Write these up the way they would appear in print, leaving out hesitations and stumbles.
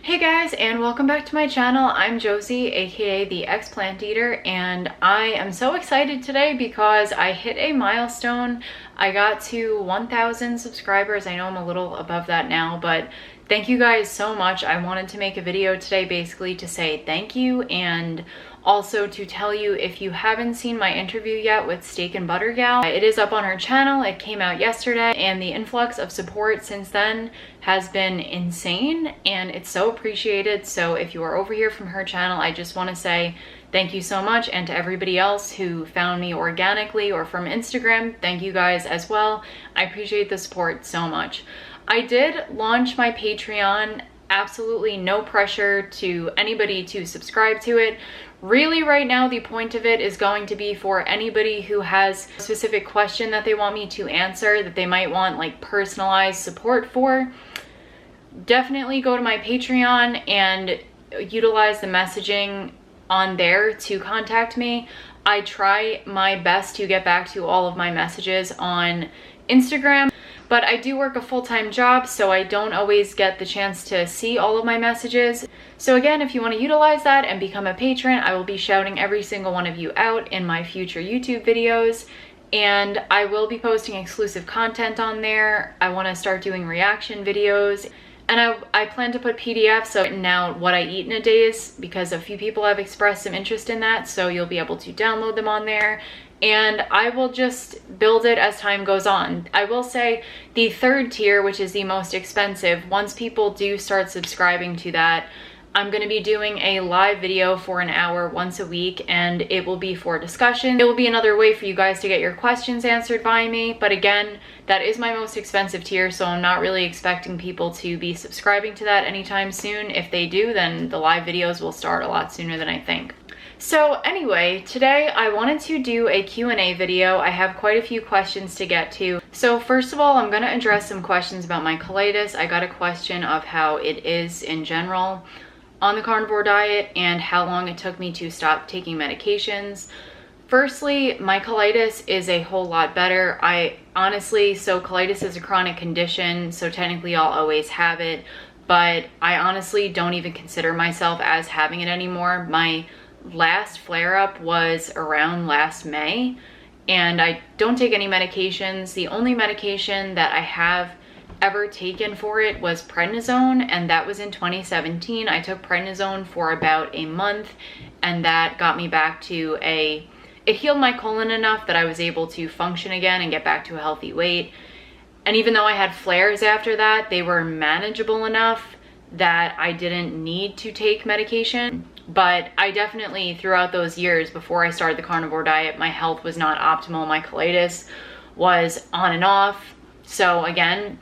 Hey guys, and welcome back to my channel. I'm Josie, aka the Ex-Plant Eater, and I am so excited today because I hit a milestone. I got to 1,000 subscribers. I know I'm a little above that now, but thank you guys so much. I wanted to make a video today basically to say thank you, and also to tell you, if you haven't seen my interview yet with Steak and Butter Gal, it is up on her channel. It came out yesterday, and the influx of support since then has been insane, and it's so appreciated. So if you are over here from her channel, I just want to say thank you so much. And to everybody else who found me organically or from Instagram, thank you guys as well. I appreciate the support so much. I did launch my Patreon. Absolutely no pressure to anybody to subscribe to it. Really, right now, the point of it is going to be for anybody who has a specific question that they want me to answer, that they might want like personalized support for. Definitely go to my Patreon and utilize the messaging on there to contact me. I try my best to get back to all of my messages on Instagram, but I do work a full-time job, so I don't always get the chance to see all of my messages. So again, if you want to utilize that and become a patron, I will be shouting every single one of you out in my future YouTube videos, and I will be posting exclusive content on there. I want to start doing reaction videos, and I plan to put PDFs of now what I eat in a day, because a few people have expressed some interest in that, so you'll be able to download them on there. And I will just build it as time goes on. I will say the third tier, which is the most expensive, once people do start subscribing to that, I'm going to be doing a live video for an hour once a week, and it will be for discussion. It will be another way for you guys to get your questions answered by me. But again, that is my most expensive tier, so I'm not really expecting people to be subscribing to that anytime soon. If they do, then the live videos will start a lot sooner than I think. So anyway, today I wanted to do a Q&A video. I have quite a few questions to get to. So first of all, I'm going to address some questions about my colitis. I got a question of how it is in general on the carnivore diet and how long it took me to stop taking medications. Firstly, my colitis is a whole lot better. So colitis is a chronic condition, so technically I'll always have it, but I honestly don't even consider myself as having it anymore. My last flare-up was around last May, and I don't take any medications. The only medication that I have ever taken for it was prednisone, and that was in 2017. I took prednisone for about a month, and that got me back to it healed my colon enough that I was able to function again and get back to a healthy weight. And even though I had flares after that, they were manageable enough that I didn't need to take medication. But I definitely, throughout those years before I started the carnivore diet, my health was not optimal. My colitis was on and off. So again,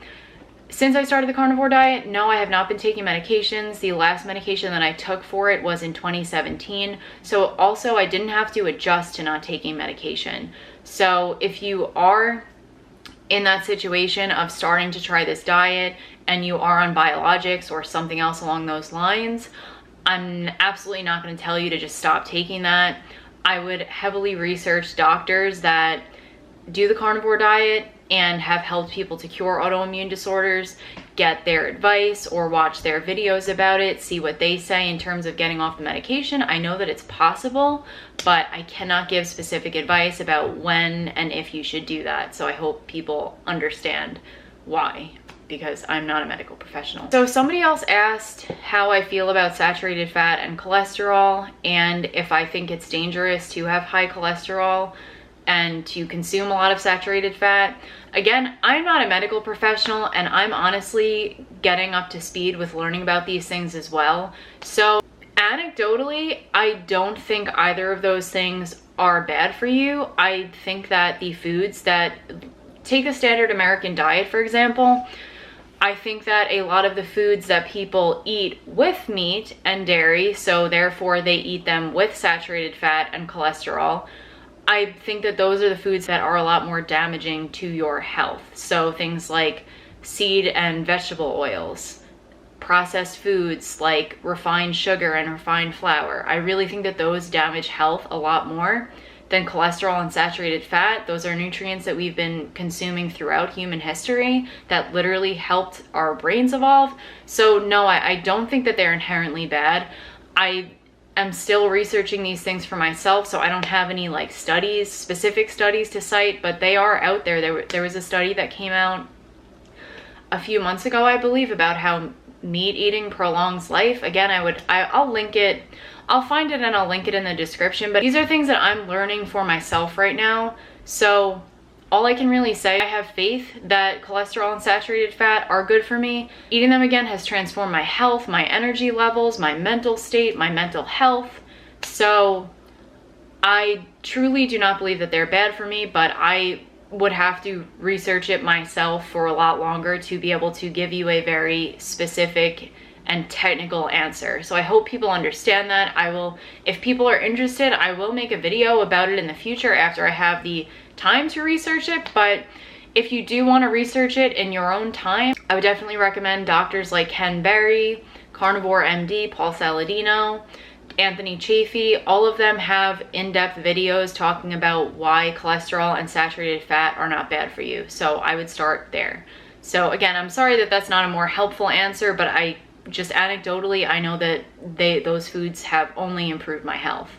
since I started the carnivore diet, no, I have not been taking medications. The last medication that I took for it was in 2017. So also I didn't have to adjust to not taking medication. So if you are in that situation of starting to try this diet and you are on biologics or something else along those lines, I'm absolutely not going to tell you to just stop taking that. I would heavily research doctors that do the carnivore diet and have helped people to cure autoimmune disorders, get their advice or watch their videos about it, see what they say in terms of getting off the medication. I know that it's possible, but I cannot give specific advice about when and if you should do that. So I hope people understand why, because I'm not a medical professional. So somebody else asked how I feel about saturated fat and cholesterol, and if I think it's dangerous to have high cholesterol and to consume a lot of saturated fat. Again, I'm not a medical professional, and I'm honestly getting up to speed with learning about these things as well. So anecdotally, I don't think either of those things are bad for you. I think that the foods that, take the standard American diet, for example, I think that a lot of the foods that people eat with meat and dairy, so therefore they eat them with saturated fat and cholesterol, I think that those are the foods that are a lot more damaging to your health. So things like seed and vegetable oils, processed foods like refined sugar and refined flour. I really think that those damage health a lot more than cholesterol and saturated fat. Those are nutrients that we've been consuming throughout human history that literally helped our brains evolve. So no, I don't think that they're inherently bad. I am still researching these things for myself, so I don't have any like studies, specific studies to cite, but they are out there. There was a study that came out a few months ago, I believe, about how meat eating prolongs life. Again, I'll link it. I'll find it and I'll link it in the description, but these are things that I'm learning for myself right now. So all I can really say, I have faith that cholesterol and saturated fat are good for me. Eating them again has transformed my health, my energy levels, my mental state, my mental health. So I truly do not believe that they're bad for me, but I would have to research it myself for a lot longer to be able to give you a very specific and technical answer. So I hope people understand that. If people are interested, I will make a video about it in the future after I have the time to research it. But if you do want to research it in your own time, I would definitely recommend doctors like Ken Berry, Carnivore MD, Paul Saladino, Anthony Chafee. All of them have in-depth videos talking about why cholesterol and saturated fat are not bad for you. So I would start there. So again, I'm sorry that that's not a more helpful answer, but just anecdotally, I know that those foods have only improved my health.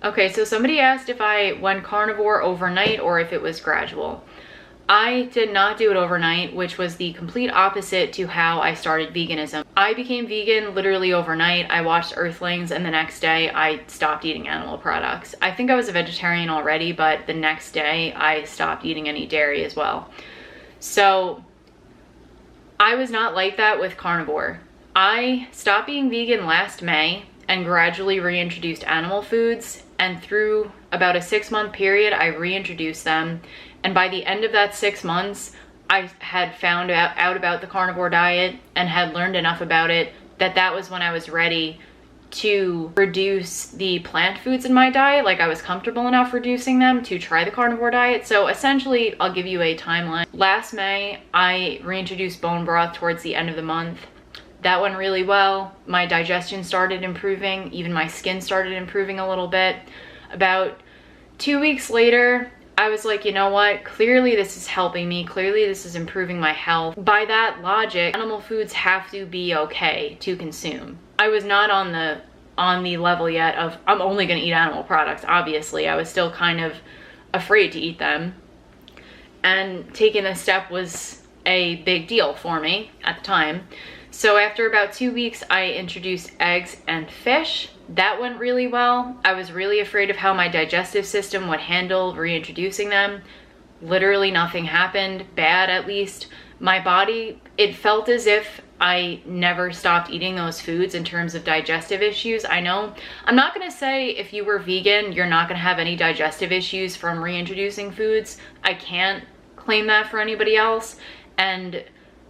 Okay, so somebody asked if I went carnivore overnight or if it was gradual. I did not do it overnight, which was the complete opposite to how I started veganism. I became vegan literally overnight. I watched Earthlings and the next day I stopped eating animal products. I think I was a vegetarian already, but the next day I stopped eating any dairy as well. So I was not like that with carnivore. I stopped being vegan last May and gradually reintroduced animal foods, and through about a 6-month period I reintroduced them, and by the end of that 6 months I had found out about the carnivore diet and had learned enough about it that was when I was ready to reduce the plant foods in my diet. Like I was comfortable enough reducing them to try the carnivore diet. So essentially, I'll give you a timeline. Last May I reintroduced bone broth towards the end of the month. That went really well. My digestion started improving. Even my skin started improving a little bit. About 2 weeks later, I was like, you know what? Clearly this is helping me. Clearly this is improving my health. By that logic, animal foods have to be okay to consume. I was not on the level yet of I'm only gonna eat animal products, obviously. I was still kind of afraid to eat them. And taking this step was a big deal for me at the time. So after about 2 weeks, I introduced eggs and fish. That went really well. I was really afraid of how my digestive system would handle reintroducing them. Literally nothing happened, bad at least. My body, it felt as if I never stopped eating those foods in terms of digestive issues. I know, I'm not gonna say if you were vegan, you're not gonna have any digestive issues from reintroducing foods. I can't claim that for anybody else. And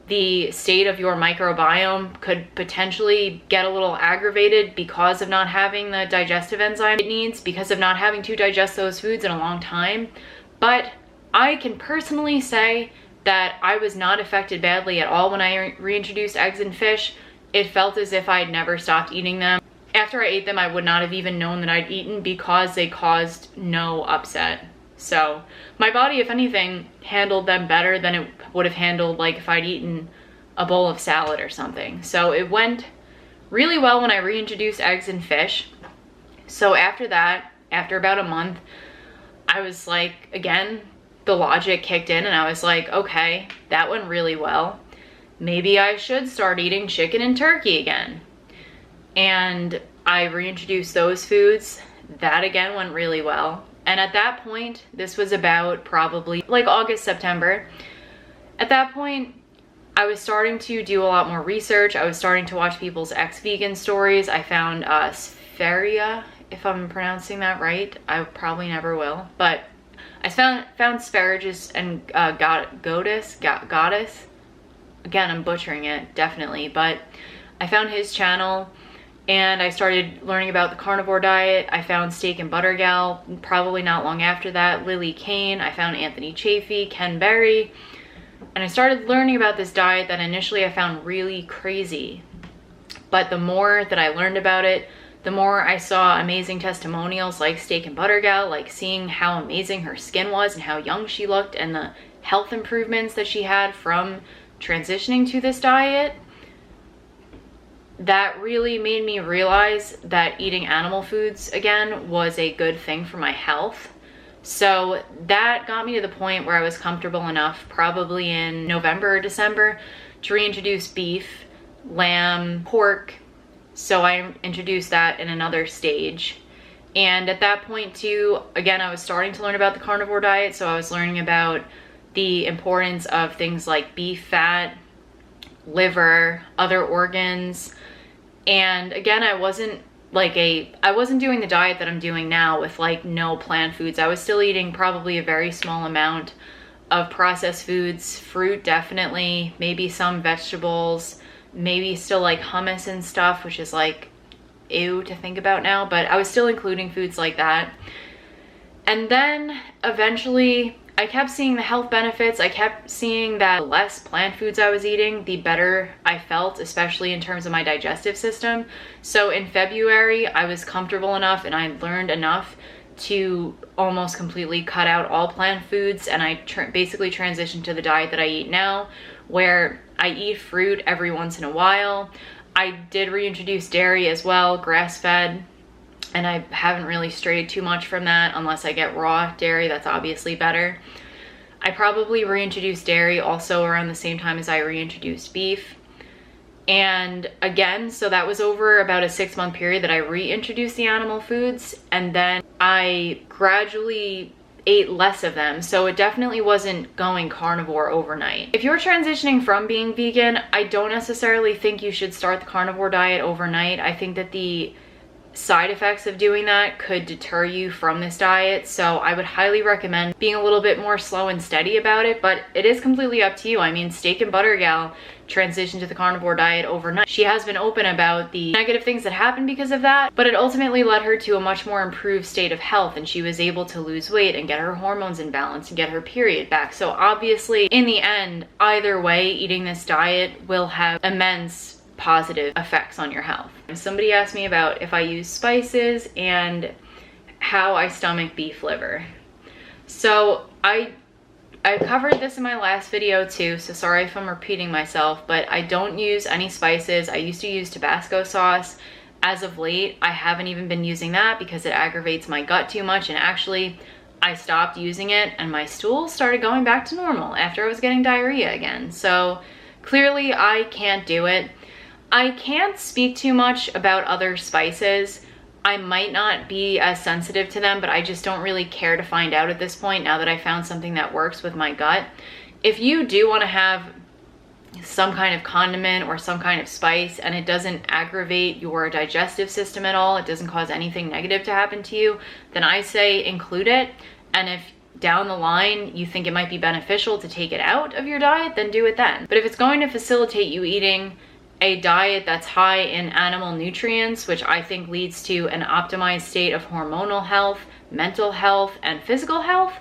the state of your microbiome could potentially get a little aggravated because of not having the digestive enzyme it needs, because of not having to digest those foods in a long time. But I can personally say that I was not affected badly at all when I reintroduced eggs and fish. It felt as if I'd never stopped eating them. After I ate them, I would not have even known that I'd eaten because they caused no upset. So my body, if anything, handled them better than it would have handled like if I'd eaten a bowl of salad or something. So it went really well when I reintroduced eggs and fish. So after that, after about a month, I was like, again, the logic kicked in and I was like, okay, that went really well. Maybe I should start eating chicken and turkey again. And I reintroduced those foods. That again went really well. And at that point, this was about probably like August, September. At that point, I was starting to do a lot more research. I was starting to watch people's ex-vegan stories. I found Spharia, if I'm pronouncing that right. I probably never will. But I found Sparagus and Goddess. Again, I'm butchering it, definitely. But I found his channel. And I started learning about the carnivore diet. I found Steak and Butter Gal, probably not long after that, Lily Kane. I found Anthony Chafee, Ken Berry. And I started learning about this diet that initially I found really crazy. But the more that I learned about it, the more I saw amazing testimonials like Steak and Butter Gal, like seeing how amazing her skin was and how young she looked and the health improvements that she had from transitioning to this diet, that really made me realize that eating animal foods again was a good thing for my health. So that got me to the point where I was comfortable enough, probably in November or December, to reintroduce beef, lamb, pork. So I introduced that in another stage. And at that point too, again, I was starting to learn about the carnivore diet. So I was learning about the importance of things like beef fat, liver, other organs. And again, I wasn't doing the diet that I'm doing now with like no plant foods. I was still eating probably a very small amount of processed foods, fruit definitely, maybe some vegetables, maybe still like hummus and stuff, which is like ew to think about now, but I was still including foods like that. And then eventually I kept seeing the health benefits. I kept seeing that the less plant foods I was eating, the better I felt, especially in terms of my digestive system. So in February, I was comfortable enough and I learned enough to almost completely cut out all plant foods, and I basically transitioned to the diet that I eat now, where I eat fruit every once in a while. I did reintroduce dairy as well, grass-fed, and I haven't really strayed too much from that unless I get raw dairy. That's obviously better. I probably reintroduced dairy also around the same time as I reintroduced beef. And again, so that was over about a 6-month period that I reintroduced the animal foods, and then I gradually ate less of them. So it definitely wasn't going carnivore overnight. If you're transitioning from being vegan, I don't necessarily think you should start the carnivore diet overnight. I think that the side effects of doing that could deter you from this diet. So I would highly recommend being a little bit more slow and steady about it, but it is completely up to you. I mean, Steak and Butter Gal transitioned to the carnivore diet overnight. She has been open about the negative things that happened because of that, but it ultimately led her to a much more improved state of health, and she was able to lose weight and get her hormones in balance and get her period back. So obviously, in the end, either way, eating this diet will have immense positive effects on your health. Somebody asked me about if I use spices and how I stomach beef liver. So I covered this in my last video too, so sorry if I'm repeating myself, but I don't use any spices. I used to use Tabasco sauce. As of late, I haven't even been using that because it aggravates my gut too much, and actually I stopped using it and my stool started going back to normal after I was getting diarrhea again. So clearly I can't do it. I can't speak too much about other spices. I might not be as sensitive to them, but I just don't really care to find out at this point now that I found something that works with my gut. If you do want to have some kind of condiment or some kind of spice and it doesn't aggravate your digestive system at all, it doesn't cause anything negative to happen to you, then I say include it. And if down the line you think it might be beneficial to take it out of your diet, then do it then. But if it's going to facilitate you eating a diet that's high in animal nutrients, which I think leads to an optimized state of hormonal health, mental health, and physical health,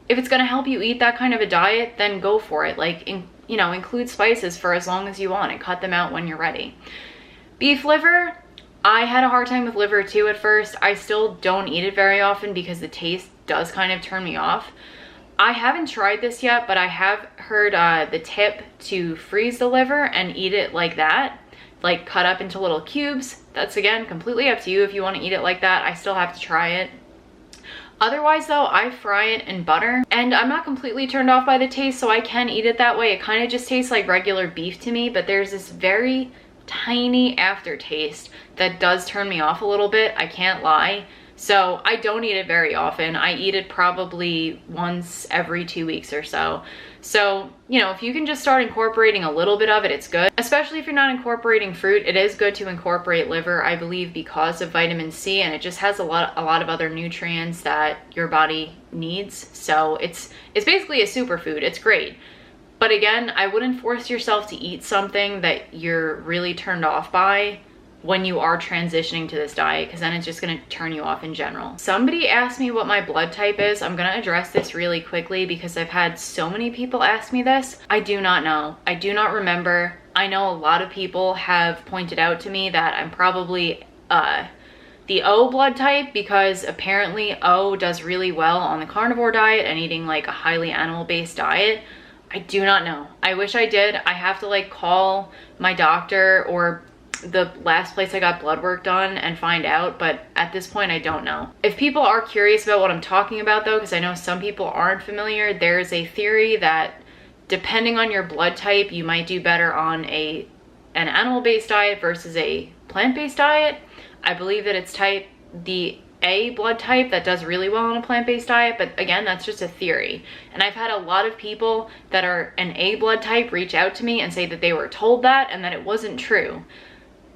if it's going to help you eat that kind of a diet, then go for it. Like, include spices for as long as you want and cut them out when you're ready. Beef liver, I had a hard time with liver too at first. I still don't eat it very often because the taste does kind of turn me off. I haven't tried this yet, but I have heard the tip to freeze the liver and eat it like that, like cut up into little cubes. That's again completely up to you if you want to eat it like that. I still have to try it. Otherwise though, I fry it in butter, and I'm not completely turned off by the taste, so I can eat it that way. It kind of just tastes like regular beef to me, but there's this very tiny aftertaste that does turn me off a little bit, I can't lie. So I don't eat it very often. I eat it probably once every 2 weeks or so. So, if you can just start incorporating a little bit of it, it's good. Especially if you're not incorporating fruit, it is good to incorporate liver, I believe, because of vitamin C, and it just has a lot of other nutrients that your body needs. So it's basically a superfood. It's great. But again, I wouldn't force yourself to eat something that you're really turned off by when you are transitioning to this diet, because then it's just going to turn you off in general. Somebody asked me what my blood type is. I'm going to address this really quickly because I've had so many people ask me this. I do not know. I do not remember. I know a lot of people have pointed out to me that I'm probably the O blood type, because apparently O does really well on the carnivore diet and eating like a highly animal-based diet. I do not know. I wish I did. I have to like call my doctor or the last place I got blood work done and find out, but at this point I don't know. If people are curious about what I'm talking about though, because I know some people aren't familiar, there's a theory that depending on your blood type, you might do better on an animal-based diet versus a plant-based diet. I believe that it's the A blood type that does really well on a plant-based diet, but again, that's just a theory. And I've had a lot of people that are an A blood type reach out to me and say that they were told that and that it wasn't true,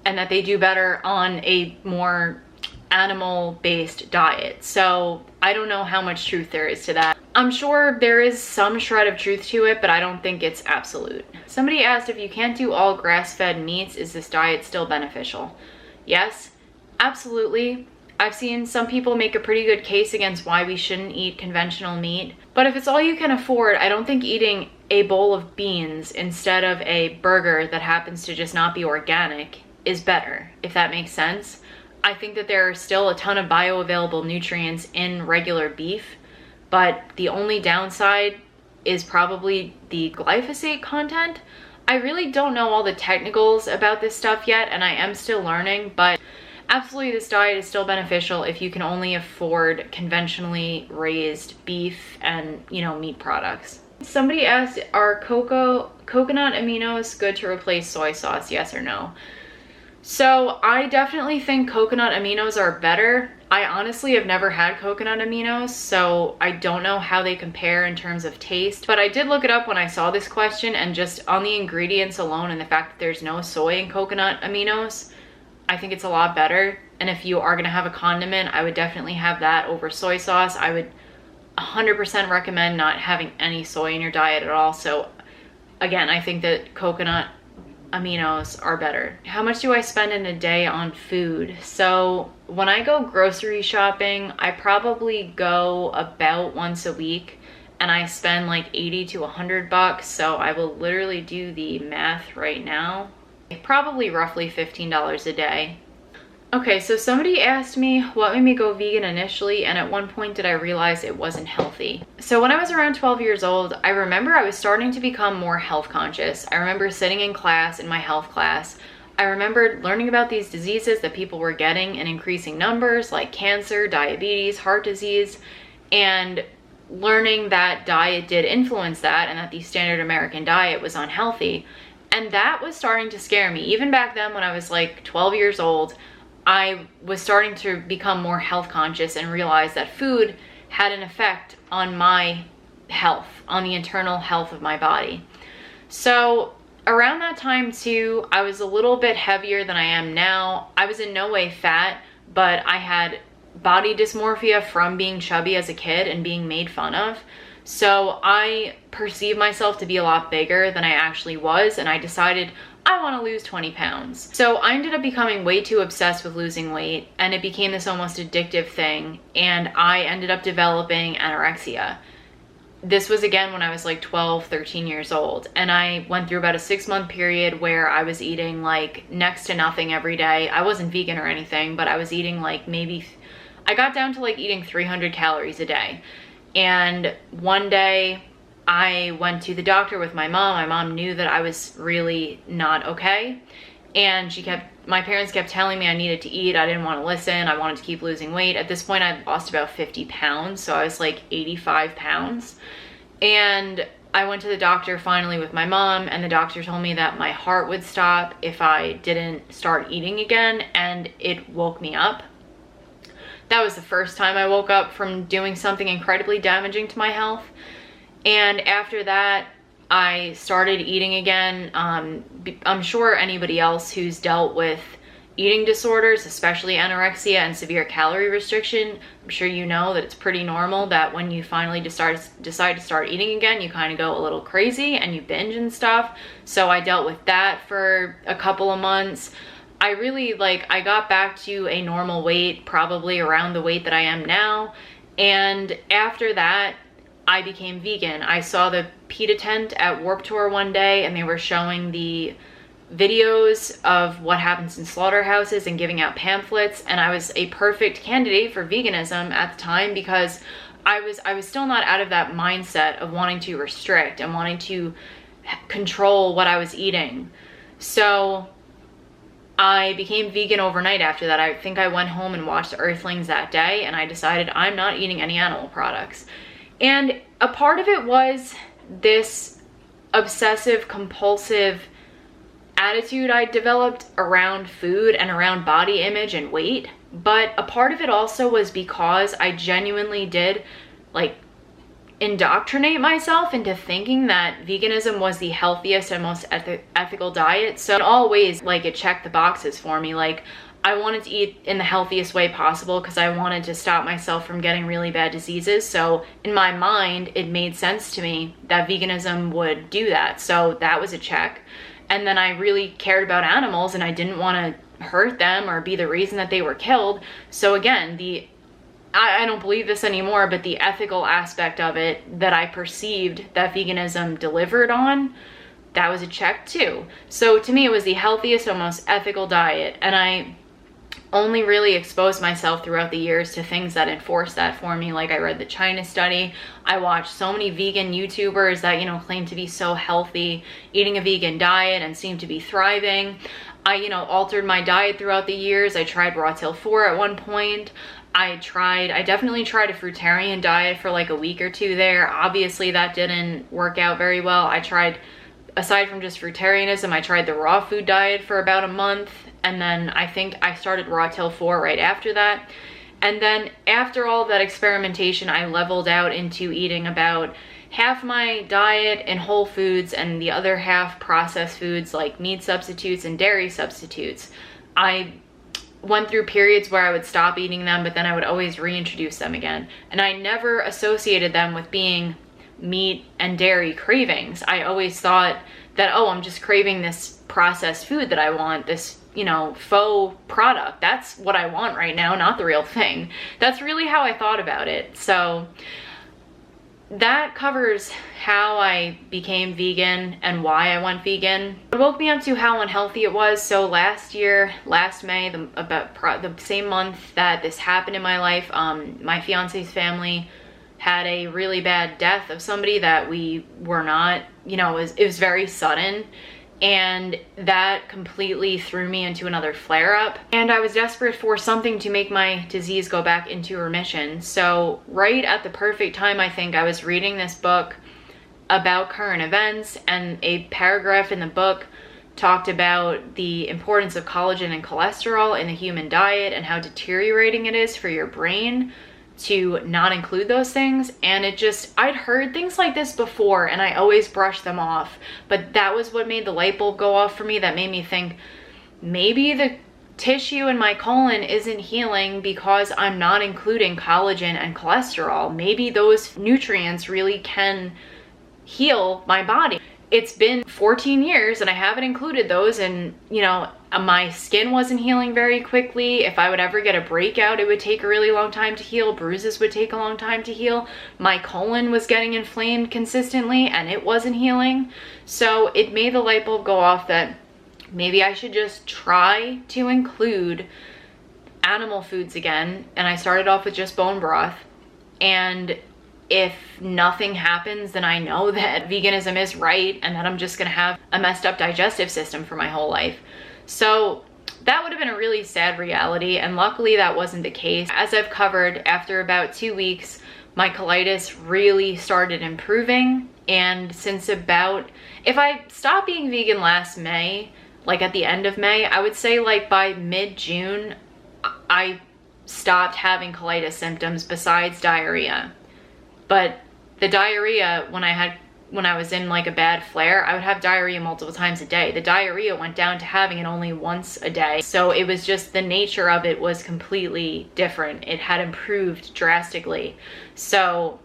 and that they do better on a more animal-based diet. So I don't know how much truth there is to that. I'm sure there is some shred of truth to it, but I don't think it's absolute. Somebody asked, if you can't do all grass-fed meats, is this diet still beneficial? Yes, absolutely. I've seen some people make a pretty good case against why we shouldn't eat conventional meat. But if it's all you can afford, I don't think eating a bowl of beans instead of a burger that happens to just not be organic is better, if that makes sense. I think that there are still a ton of bioavailable nutrients in regular beef, but the only downside is probably the glyphosate content. I really don't know all the technicals about this stuff yet, and I am still learning, but absolutely this diet is still beneficial if you can only afford conventionally raised beef and, you know, meat products. Somebody asked, are coconut aminos good to replace soy sauce, yes or no? So I definitely think coconut aminos are better. I honestly have never had coconut aminos, so I don't know how they compare in terms of taste, but I did look it up when I saw this question, and just on the ingredients alone and the fact that there's no soy in coconut aminos, I think it's a lot better. And if you are gonna have a condiment, I would definitely have that over soy sauce. I would 100% recommend not having any soy in your diet at all. So again, I think that coconut aminos are better. How much do I spend in a day on food? So when I go grocery shopping, I probably go about once a week, and I spend like 80 to 100 bucks. So I will literally do the math right now. Probably roughly $15 a day. Okay, so somebody asked me what made me go vegan initially, and at one point did I realize it wasn't healthy. So when I was around 12 years old, I remember I was starting to become more health conscious. I remember sitting in class, in my health class. I remembered learning about these diseases that people were getting in increasing numbers, like cancer, diabetes, heart disease, and learning that diet did influence that, and that the standard American diet was unhealthy. And that was starting to scare me. Even back then when I was like 12 years old, I was starting to become more health conscious and realize that food had an effect on my health, on the internal health of my body. So around that time too, I was a little bit heavier than I am now. I was in no way fat, but I had body dysmorphia from being chubby as a kid and being made fun of. So I perceived myself to be a lot bigger than I actually was, and I decided I want to lose 20 pounds. So I ended up becoming way too obsessed with losing weight, and it became this almost addictive thing, and I ended up developing anorexia. This was again when I was like 12, 13 years old, and I went through about a 6-month period where I was eating like next to nothing every day. I wasn't vegan or anything, but I was eating like I got down to like eating 300 calories a day. And one day I went to the doctor with my mom. My mom knew that I was really not okay. And my parents kept telling me I needed to eat. I didn't want to listen. I wanted to keep losing weight. At this point, I'd lost about 50 pounds. So I was like 85 pounds. And I went to the doctor finally with my mom, and the doctor told me that my heart would stop if I didn't start eating again, and it woke me up. That was the first time I woke up from doing something incredibly damaging to my health. And after that, I started eating again. I'm sure anybody else who's dealt with eating disorders, especially anorexia and severe calorie restriction, I'm sure you know that it's pretty normal that when you finally decide to start eating again, you kind of go a little crazy and you binge and stuff. So I dealt with that for a couple of months. I got back to a normal weight, probably around the weight that I am now. And after that, I became vegan. I saw the PETA tent at Warped Tour one day, and they were showing the videos of what happens in slaughterhouses and giving out pamphlets, and I was a perfect candidate for veganism at the time because I was still not out of that mindset of wanting to restrict and wanting to control what I was eating. So I became vegan overnight after that. I think I went home and watched Earthlings that day, and I decided I'm not eating any animal products. And a part of it was this obsessive compulsive attitude I developed around food and around body image and weight. But a part of it also was because I genuinely did like indoctrinate myself into thinking that veganism was the healthiest and most ethical diet. So in all ways, like, it checked the boxes for me. Like, I wanted to eat in the healthiest way possible because I wanted to stop myself from getting really bad diseases. So in my mind, it made sense to me that veganism would do that. So that was a check. And then I really cared about animals, and I didn't want to hurt them or be the reason that they were killed. So again, I don't believe this anymore, but the ethical aspect of it that I perceived that veganism delivered on, that was a check too. So to me, it was the healthiest and most ethical diet. And I only really exposed myself throughout the years to things that enforced that for me. Like, I read the China study. I watched so many vegan YouTubers that, you know, claim to be so healthy, eating a vegan diet and seem to be thriving. I, you know, altered my diet throughout the years. I tried raw till 4 at one point. I definitely tried a fruitarian diet for like a week or two there. Obviously that didn't work out very well. I tried, aside from just fruitarianism, I tried the raw food diet for about a month. And then I think I started raw till 4 right after that. And then after all of that experimentation, I leveled out into eating about half my diet in whole foods and the other half processed foods like meat substitutes and dairy substitutes. I went through periods where I would stop eating them, but then I would always reintroduce them again. And I never associated them with being meat and dairy cravings. I always thought that, oh, I'm just craving this processed food that I want, this, you know, faux product. That's what I want right now, not the real thing. That's really how I thought about it. So that covers how I became vegan and why I went vegan. It woke me up to how unhealthy it was. So last May, about the same month that this happened in my life, my fiance's family had a really bad death of somebody that we were not, you know, it was very sudden. And that completely threw me into another flare-up. And I was desperate for something to make my disease go back into remission. So right at the perfect time, I think, I was reading this book about current events, and a paragraph in the book talked about the importance of collagen and cholesterol in the human diet and how deteriorating it is for your brain to not include those things. And I'd heard things like this before and I always brushed them off, but that was what made the light bulb go off for me. That made me think, maybe the tissue in my colon isn't healing because I'm not including collagen and cholesterol. Maybe those nutrients really can heal my body. It's been 14 years and I haven't included those, and, you know, my skin wasn't healing very quickly. If I would ever get a breakout, it would take a really long time to heal. Bruises would take a long time to heal. My colon was getting inflamed consistently and it wasn't healing. So it made the light bulb go off that maybe I should just try to include animal foods again. And I started off with just bone broth. And if nothing happens, then I know that veganism is right and that I'm just gonna have a messed up digestive system for my whole life. So that would have been a really sad reality, and luckily that wasn't the case. As I've covered, after about 2 weeks, my colitis really started improving. And if I stopped being vegan last May, like at the end of May, I would say like by mid-June, I stopped having colitis symptoms besides diarrhea. But the diarrhea, when I was in like a bad flare, I would have diarrhea multiple times a day. The diarrhea went down to having it only once a day. So it was just, the nature of it was completely different. It had improved drastically. So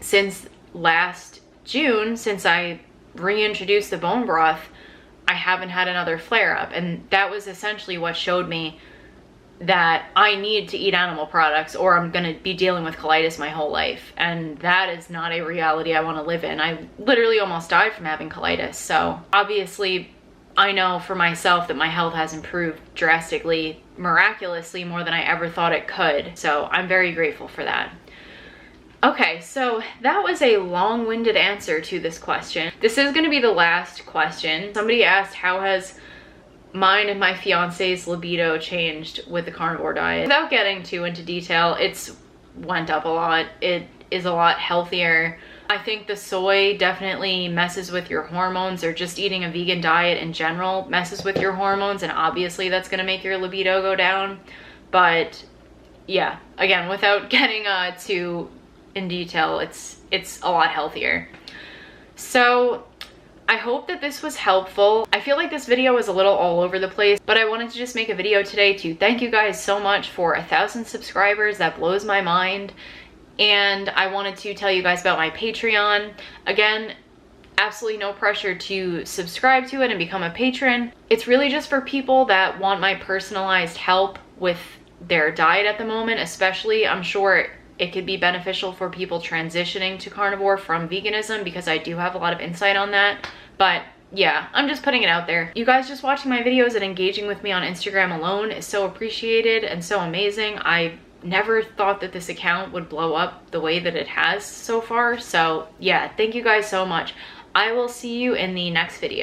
since last June, since I reintroduced the bone broth, I haven't had another flare up. And that was essentially what showed me that I need to eat animal products or I'm gonna be dealing with colitis my whole life. And that is not a reality I wanna live in. I literally almost died from having colitis. So obviously I know for myself that my health has improved drastically, miraculously, more than I ever thought it could. So I'm very grateful for that. Okay, so that was a long-winded answer to this question. This is going to be the last question. Somebody asked, how has mine and my fiance's libido changed with the carnivore diet? Without getting too into detail, it's went up a lot. It is a lot healthier. I think the soy definitely messes with your hormones, or just eating a vegan diet in general messes with your hormones, and obviously that's going to make your libido go down. But yeah, again, without getting too in detail, it's a lot healthier. So I hope that this was helpful. I feel like this video was a little all over the place, but I wanted to just make a video today to thank you guys so much for 1,000 subscribers. That blows my mind. And I wanted to tell you guys about my Patreon. Again, absolutely no pressure to subscribe to it and become a patron. It's really just for people that want my personalized help with their diet at the moment. Especially, I'm sure it could be beneficial for people transitioning to carnivore from veganism, because I do have a lot of insight on that. But yeah, I'm just putting it out there. You guys just watching my videos and engaging with me on Instagram alone is so appreciated and so amazing. I never thought that this account would blow up the way that it has so far. So yeah, thank you guys so much. I will see you in the next video.